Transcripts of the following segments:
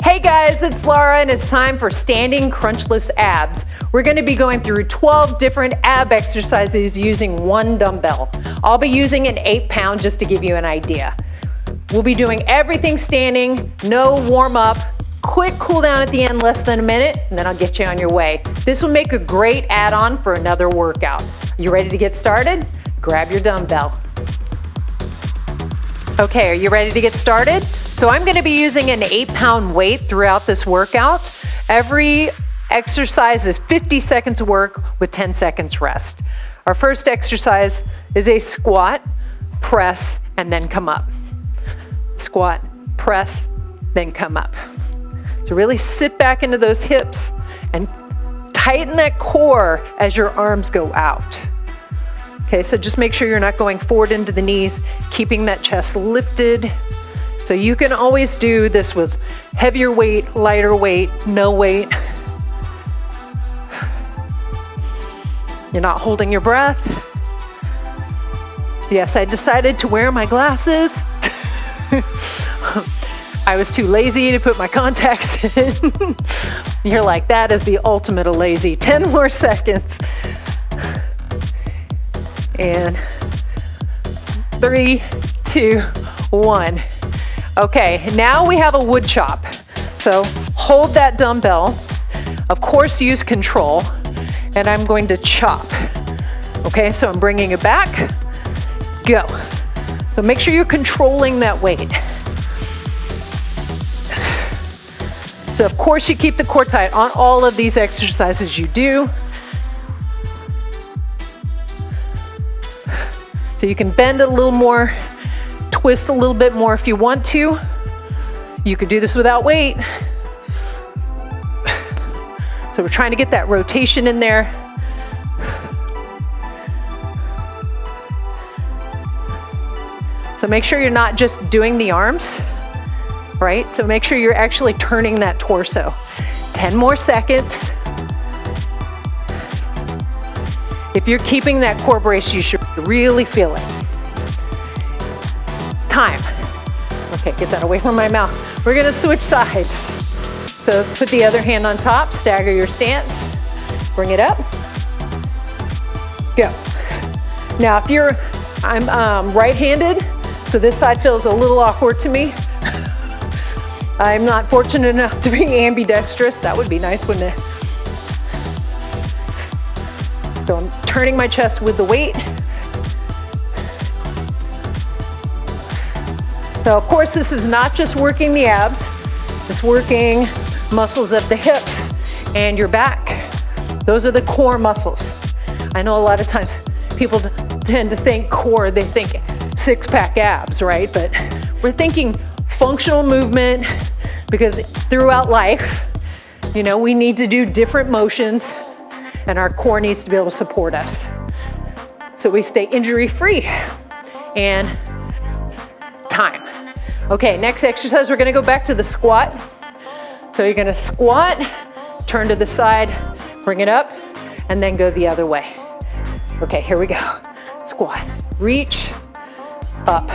Hey guys, it's Laura and it's time for standing crunchless abs. We're going to be going through 12 different ab exercises using one dumbbell. I'll be using an 8-pound just to give you an idea. We'll be doing everything standing, no warm up, quick cool down at the end, less than a minute, and then I'll get you on your way. This will make a great add-on for another workout. You ready to get started? Grab your dumbbell. Okay, are you ready to get started? So I'm going to be using an 8-pound weight throughout this workout. Every exercise is 50 seconds of work with 10 seconds rest. Our first exercise is a squat, press, and then come up. Squat, press, then come up. So really sit back into those hips and tighten that core as your arms go out. Okay, so just make sure you're not going forward into the knees, keeping that chest lifted. So you can always do this with heavier weight, lighter weight, no weight. You're not holding your breath. Yes, I decided to wear my glasses. I was too lazy to put my contacts in. You're like, that is the ultimate of lazy. 10 more seconds. And 3, 2, 1. Okay, now we have a wood chop. So hold that dumbbell. Of course, use control. And I'm going to chop. Okay, so I'm bringing it back. Go. So make sure you're controlling that weight. So of course you keep the core tight on all of these exercises you do. So you can bend a little more, twist a little bit more if you want to. You could do this without weight. So we're trying to get that rotation in there. So make sure you're not just doing the arms, right? So make sure you're actually turning that torso. 10 more seconds. If you're keeping that core brace, you should really feel it. Time. Okay, get that away from my mouth. We're gonna switch sides. So put the other hand on top, stagger your stance, bring it up, go. Now if I'm right-handed, so this side feels a little awkward to me. I'm not fortunate enough to be ambidextrous. That would be nice, wouldn't it? So I'm turning my chest with the weight. So of course this is not just working the abs, it's working muscles of the hips and your back. Those are the core muscles. I know a lot of times people tend to think core, they think six-pack abs, right? But we're thinking functional movement because throughout life, you know, we need to do different motions and our core needs to be able to support us. So we stay injury-free and time. Okay, next exercise, we're gonna go back to the squat. So you're gonna squat, turn to the side, bring it up, and then go the other way. Okay, here we go. Squat, reach, up.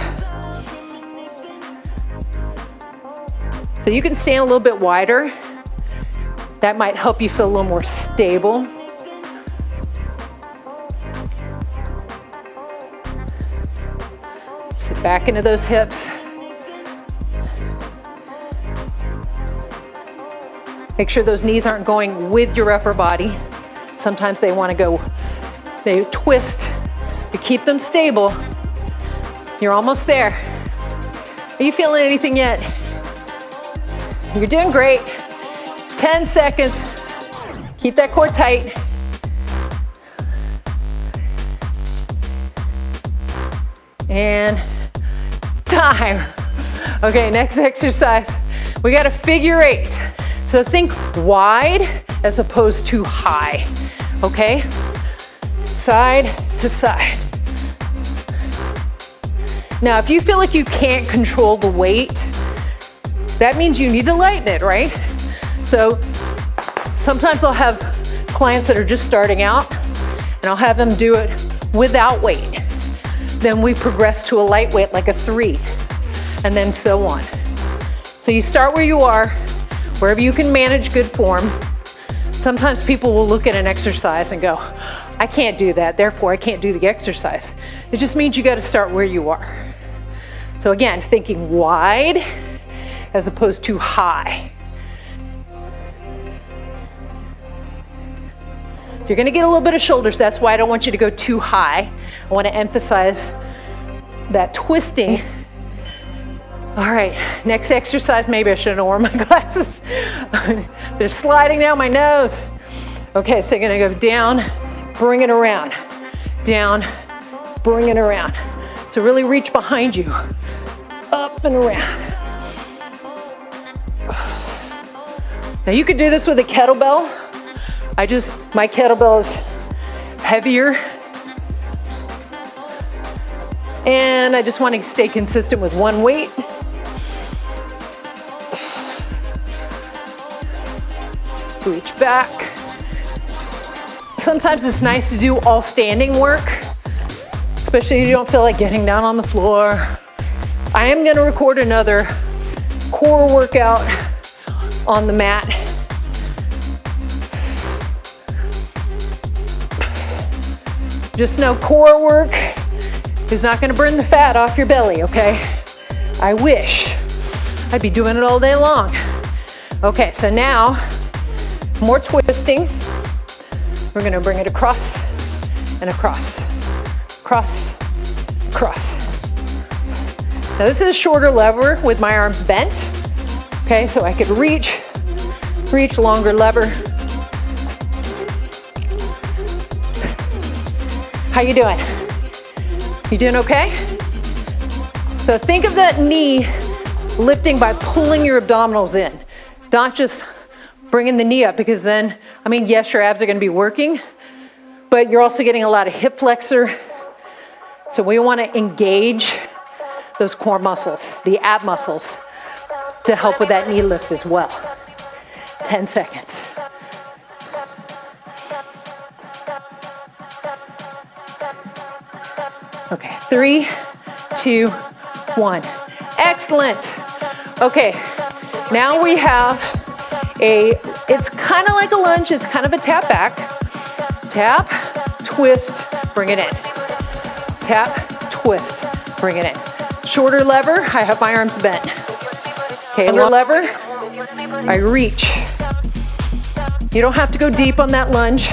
So you can stand a little bit wider. That might help you feel a little more stable. Sit back into those hips. Make sure those knees aren't going with your upper body. Sometimes they want to go, they twist. You keep them stable. You're almost there. Are you feeling anything yet? You're doing great. 10 seconds. Keep that core tight. And time. Okay, next exercise. We got a figure 8. So think wide as opposed to high, okay? Side to side. Now, if you feel like you can't control the weight, that means you need to lighten it, right? So sometimes I'll have clients that are just starting out and I'll have them do it without weight. Then we progress to a lightweight like a 3 and then so on. So you start where you are, wherever you can manage good form. Sometimes people will look at an exercise and go, I can't do that, therefore I can't do the exercise. It just means you got to start where you are. So again, thinking wide as opposed to high. You're going to get a little bit of shoulders. That's why I don't want you to go too high. I want to emphasize that twisting. All right, next exercise. Maybe I shouldn't have worn my glasses. They're sliding down my nose. Okay, so you're going to go down, bring it around. Down, bring it around. So really reach behind you. Up and around. Now you could do this with a kettlebell. My kettlebell is heavier. And I just want to stay consistent with one weight. Reach back. Sometimes it's nice to do all standing work, especially if you don't feel like getting down on the floor. I am going to record another core workout on the mat. Just know core work is not going to burn the fat off your belly, okay? I wish. I'd be doing it all day long. Okay, so now, more twisting. We're going to bring it across and across, across, across. Now this is a shorter lever with my arms bent. Okay, so I could reach longer lever. How you doing? You doing okay? So think of that knee lifting by pulling your abdominals in, not just bringing the knee up, because then, yes, your abs are going to be working, but you're also getting a lot of hip flexor. So we want to engage those core muscles, the ab muscles, to help with that knee lift as well. 10 seconds. Okay, 3, 2, 1. Excellent. Okay, now we have it's kind of like a lunge, it's kind of a tap back. Tap, twist, bring it in. Tap, twist, bring it in. Shorter lever, I have my arms bent. Okay, longer lever, I reach. You don't have to go deep on that lunge.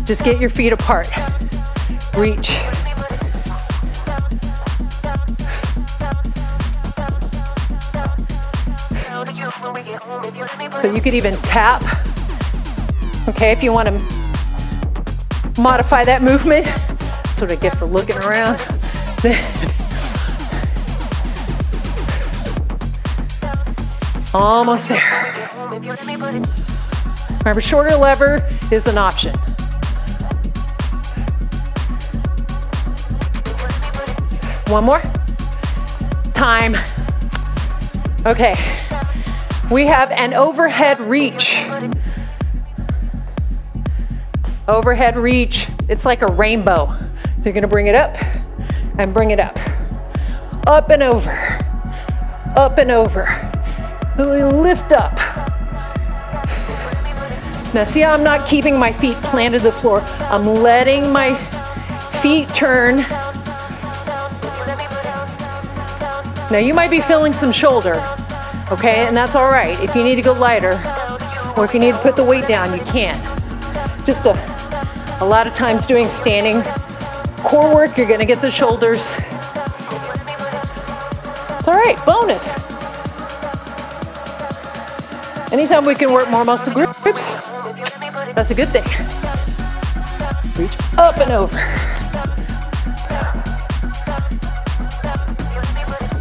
Just get your feet apart. Reach. So you could even tap, okay, if you want to modify that movement. That's what I get for looking around. Almost there. Remember, shorter lever is an option. One more. Time. Okay. We have an overhead reach. Overhead reach. It's like a rainbow. So you're going to bring it up and bring it up. Up and over. Up and over. Really lift up. Now see how I'm not keeping my feet planted to the floor. I'm letting my feet turn. Now you might be feeling some shoulder, okay? And that's all right. If you need to go lighter or if you need to put the weight down, you can. Just a lot of times doing standing core work, you're gonna get the shoulders. It's all right, bonus. Anytime we can work more muscle groups, that's a good thing. Reach up and over.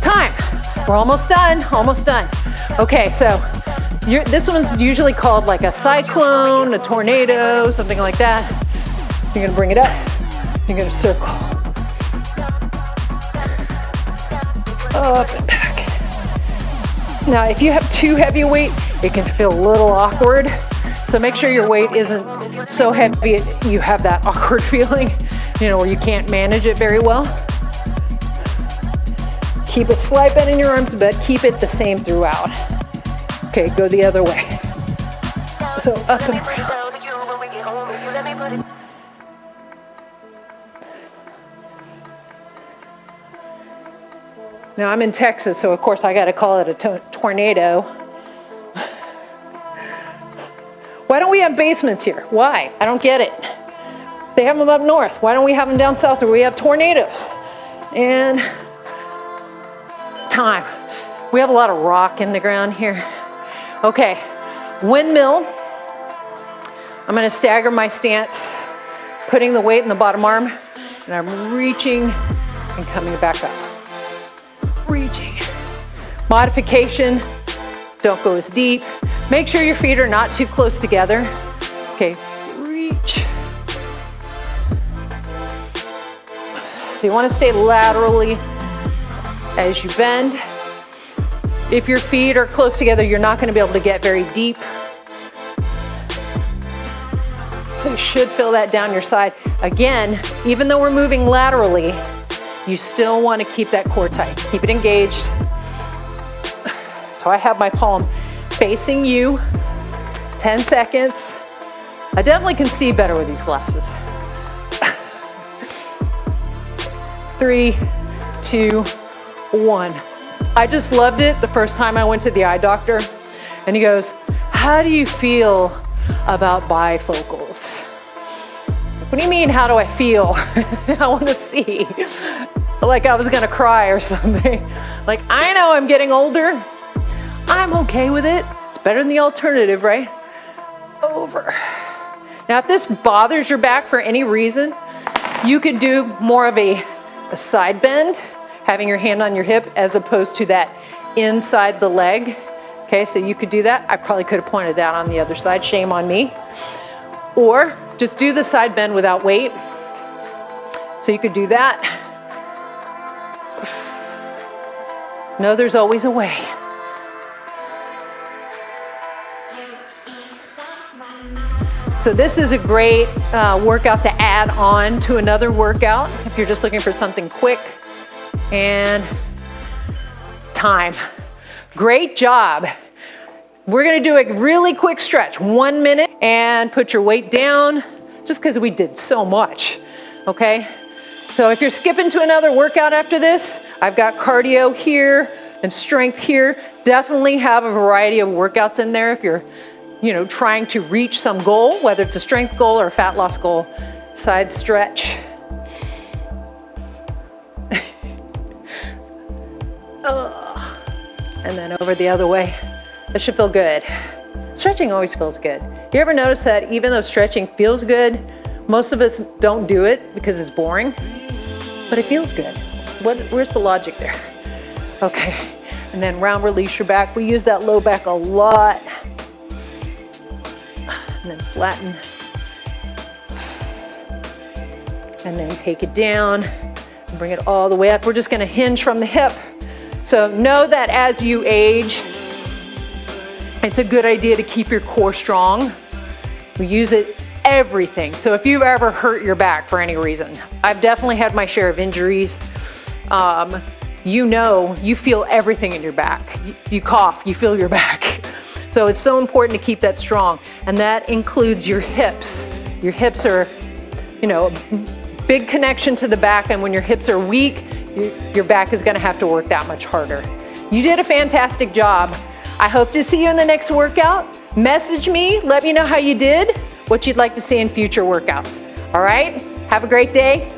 Time. We're almost done, almost done. Okay, so this one's usually called like a cyclone, a tornado, something like that. You're gonna bring it up, you're gonna circle. Up and back. Now, if you have too heavy weight, it can feel a little awkward. So make sure your weight isn't so heavy you have that awkward feeling, where you can't manage it very well. Keep a slight bend in your arms, but keep it the same throughout. Okay, go the other way. So up and around. Now I'm in Texas, so of course I got to call it a tornado. Why don't we have basements here? Why? I don't get it. They have them up north. Why don't we have them down south where we have tornadoes? And time. We have a lot of rock in the ground here. Okay, windmill. I'm going to stagger my stance, putting the weight in the bottom arm, and I'm reaching and coming back up. Reaching. Modification, don't go as deep. Make sure your feet are not too close together. Okay, reach. So you want to stay laterally as you bend. If your feet are close together, you're not going to be able to get very deep. So you should feel that down your side. Again, even though we're moving laterally, you still want to keep that core tight. Keep it engaged. So I have my palm facing you, 10 seconds. I definitely can see better with these glasses. 3, 2, 1. I just loved it the first time I went to the eye doctor, and he goes, "How do you feel about bifocals?" What do you mean, how do I feel? I want to see. Like I was going to cry or something. Like, I know I'm getting older. I'm okay with it. It's better than the alternative, right? Over. Now, if this bothers your back for any reason, you could do more of a side bend, having your hand on your hip as opposed to that inside the leg. Okay, so you could do that. I probably could have pointed that on the other side. Shame on me. Or just do the side bend without weight. So you could do that. No, there's always a way. So this is a great workout to add on to another workout if you're just looking for something quick. And time. Great job. We're gonna do a really quick stretch, 1 minute, and put your weight down just because we did so much, okay? So if you're skipping to another workout after this, I've got cardio here and strength here. Definitely have a variety of workouts in there if you're trying to reach some goal, whether it's a strength goal or a fat loss goal. Side stretch. And then over the other way. That should feel good. Stretching always feels good. You ever notice that even though stretching feels good, most of us don't do it because it's boring, but it feels good. Where's the logic there? Okay, and then round release your back. We use that low back a lot. And then flatten. And then take it down and bring it all the way up. We're just gonna hinge from the hip. So know that as you age, it's a good idea to keep your core strong. We use it everything. So if you've ever hurt your back for any reason, I've definitely had my share of injuries. You feel everything in your back. You cough, you feel your back. So it's so important to keep that strong. And that includes your hips. Your hips are, a big connection to the back. And when your hips are weak, your back is gonna have to work that much harder. You did a fantastic job. I hope to see you in the next workout. Message me, let me know how you did, what you'd like to see in future workouts. All right, have a great day.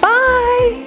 Bye.